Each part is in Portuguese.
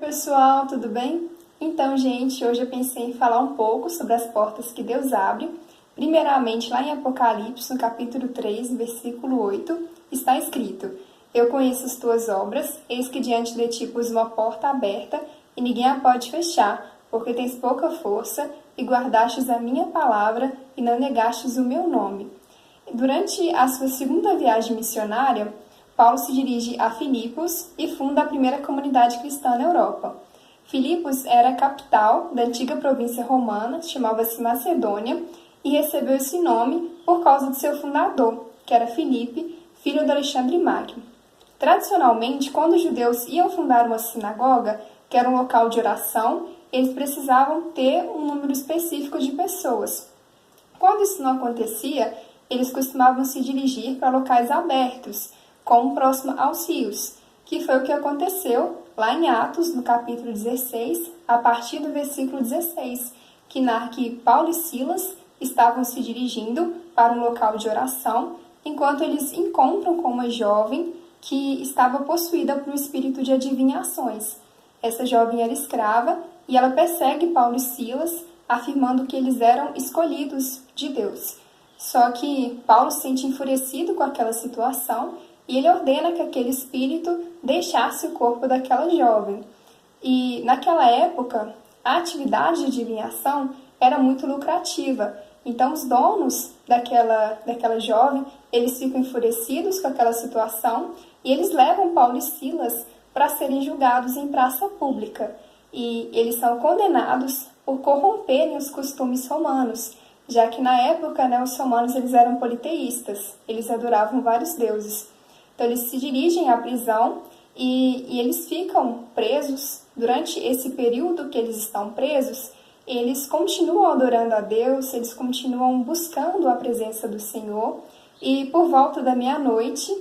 Pessoal, tudo bem? Então, gente, hoje eu pensei em falar um pouco sobre as portas que Deus abre. Primeiramente, lá em Apocalipse, no capítulo 3, versículo 8, está escrito: Eu conheço as tuas obras, eis que diante de ti pus uma porta aberta, e ninguém a pode fechar, porque tens pouca força, e guardastes a minha palavra, e não negastes o meu nome. Durante a sua segunda viagem missionária, Paulo se dirige a Filipos e funda a primeira comunidade cristã na Europa. Filipos era a capital da antiga província romana, chamava-se Macedônia, e recebeu esse nome por causa de seu fundador, que era Filipe, filho de Alexandre Magno. Tradicionalmente, quando os judeus iam fundar uma sinagoga, que era um local de oração, eles precisavam ter um número específico de pessoas. Quando isso não acontecia, eles costumavam se dirigir para locais abertos, como próximo aos rios, que foi o que aconteceu lá em Atos, no capítulo 16, a partir do versículo 16, que narra que Paulo e Silas estavam se dirigindo para um local de oração, enquanto eles encontram com uma jovem que estava possuída por um espírito de adivinhações. Essa jovem era escrava e ela persegue Paulo e Silas, afirmando que eles eram escolhidos de Deus. Só que Paulo se sente enfurecido com aquela situação e ele ordena que aquele espírito deixasse o corpo daquela jovem. E naquela época, a atividade de adivinhação era muito lucrativa. Então os donos daquela jovem, eles ficam enfurecidos com aquela situação e eles levam Paulo e Silas para serem julgados em praça pública. E eles são condenados por corromperem os costumes romanos, já que na época, os romanos eles eram politeístas, eles adoravam vários deuses. Então eles se dirigem à prisão e eles ficam presos. Durante esse período que eles estão presos, eles continuam adorando a Deus, eles continuam buscando a presença do Senhor. E por volta da meia-noite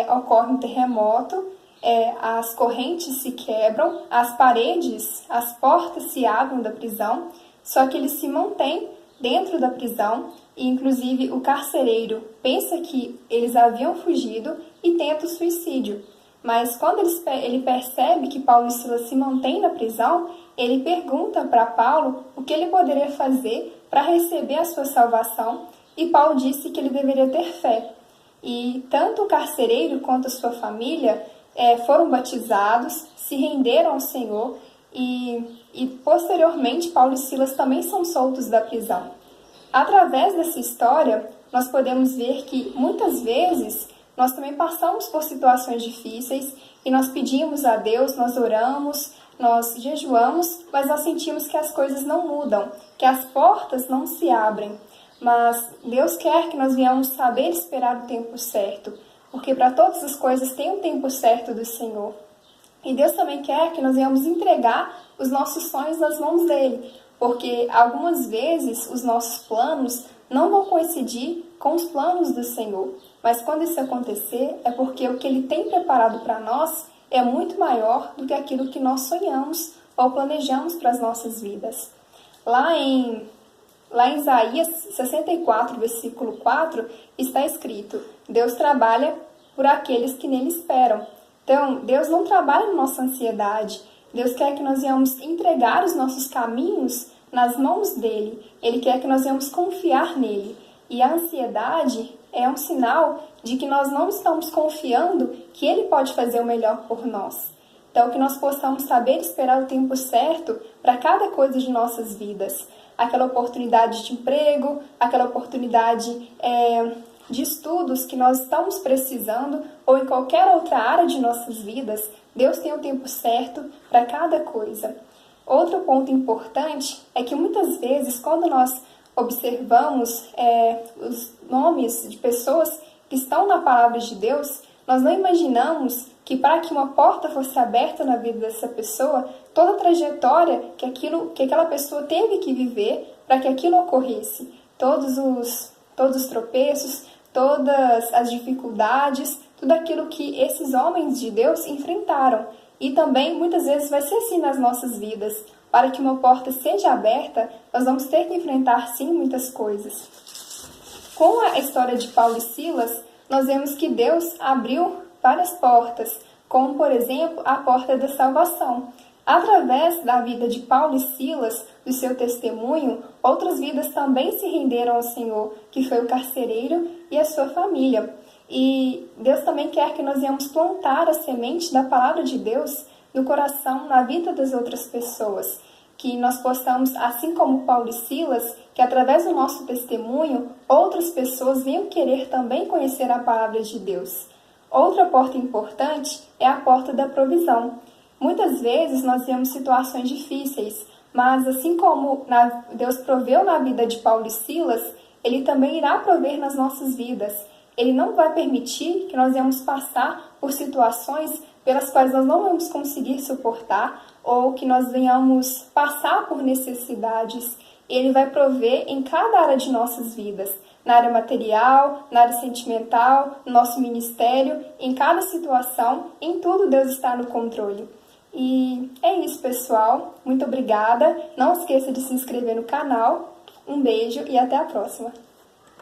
ocorre um terremoto, as correntes se quebram, as paredes, as portas se abrem da prisão, só que eles se mantêm dentro da prisão, e inclusive o carcereiro pensa que eles haviam fugido e tenta o suicídio. Mas quando ele percebe que Paulo e Silas se mantêm na prisão, ele pergunta para Paulo o que ele poderia fazer para receber a sua salvação, e Paulo disse que ele deveria ter fé. E tanto o carcereiro quanto a sua família foram batizados, se renderam ao Senhor, e posteriormente Paulo e Silas também são soltos da prisão. Através dessa história, nós podemos ver que muitas vezes nós também passamos por situações difíceis e nós pedimos a Deus, nós oramos, nós jejuamos, mas nós sentimos que as coisas não mudam, que as portas não se abrem. Mas Deus quer que nós venhamos saber esperar o tempo certo, porque para todas as coisas tem um tempo certo do Senhor. E Deus também quer que nós venhamos entregar os nossos sonhos nas mãos dele, porque algumas vezes os nossos planos não vão coincidir com os planos do Senhor. Mas quando isso acontecer, é porque o que ele tem preparado para nós é muito maior do que aquilo que nós sonhamos ou planejamos para as nossas vidas. Lá em Isaías 64, versículo 4, está escrito: Deus trabalha por aqueles que nele esperam. Então, Deus não trabalha na nossa ansiedade. Deus quer que nós venhamos entregar os nossos caminhos nas mãos dele. Ele quer que nós venhamos confiar nele. E a ansiedade é um sinal de que nós não estamos confiando que ele pode fazer o melhor por nós. Então, que nós possamos saber esperar o tempo certo para cada coisa de nossas vidas. Aquela oportunidade de emprego, aquela oportunidade de estudos que nós estamos precisando, ou em qualquer outra área de nossas vidas, Deus tem o tempo certo para cada coisa. Outro ponto importante é que muitas vezes, quando nós observamos os nomes de pessoas que estão na palavra de Deus, nós não imaginamos que para que uma porta fosse aberta na vida dessa pessoa, toda a trajetória que aquela pessoa teve que viver para que aquilo ocorresse. Todos os tropeços, todas as dificuldades, tudo aquilo que esses homens de Deus enfrentaram. E também, muitas vezes, vai ser assim nas nossas vidas. Para que uma porta seja aberta, nós vamos ter que enfrentar, sim, muitas coisas. Com a história de Paulo e Silas, nós vemos que Deus abriu várias portas, como, por exemplo, a porta da salvação. Através da vida de Paulo e Silas, do seu testemunho, outras vidas também se renderam ao Senhor, que foi o carcereiro e a sua família. E Deus também quer que nós venhamos plantar a semente da palavra de Deus no coração, na vida das outras pessoas. Que nós possamos, assim como Paulo e Silas, que através do nosso testemunho, outras pessoas venham querer também conhecer a palavra de Deus. Outra porta importante é a porta da provisão. Muitas vezes nós vemos situações difíceis, mas assim como Deus proveu na vida de Paulo e Silas, Ele também irá prover nas nossas vidas. Ele não vai permitir que nós venhamos passar por situações pelas quais nós não vamos conseguir suportar ou que nós venhamos passar por necessidades. Ele vai prover em cada área de nossas vidas, na área material, na área sentimental, no nosso ministério, em cada situação, em tudo Deus está no controle. E é isso, pessoal. Muito obrigada. Não esqueça de se inscrever no canal. Um beijo e até a próxima.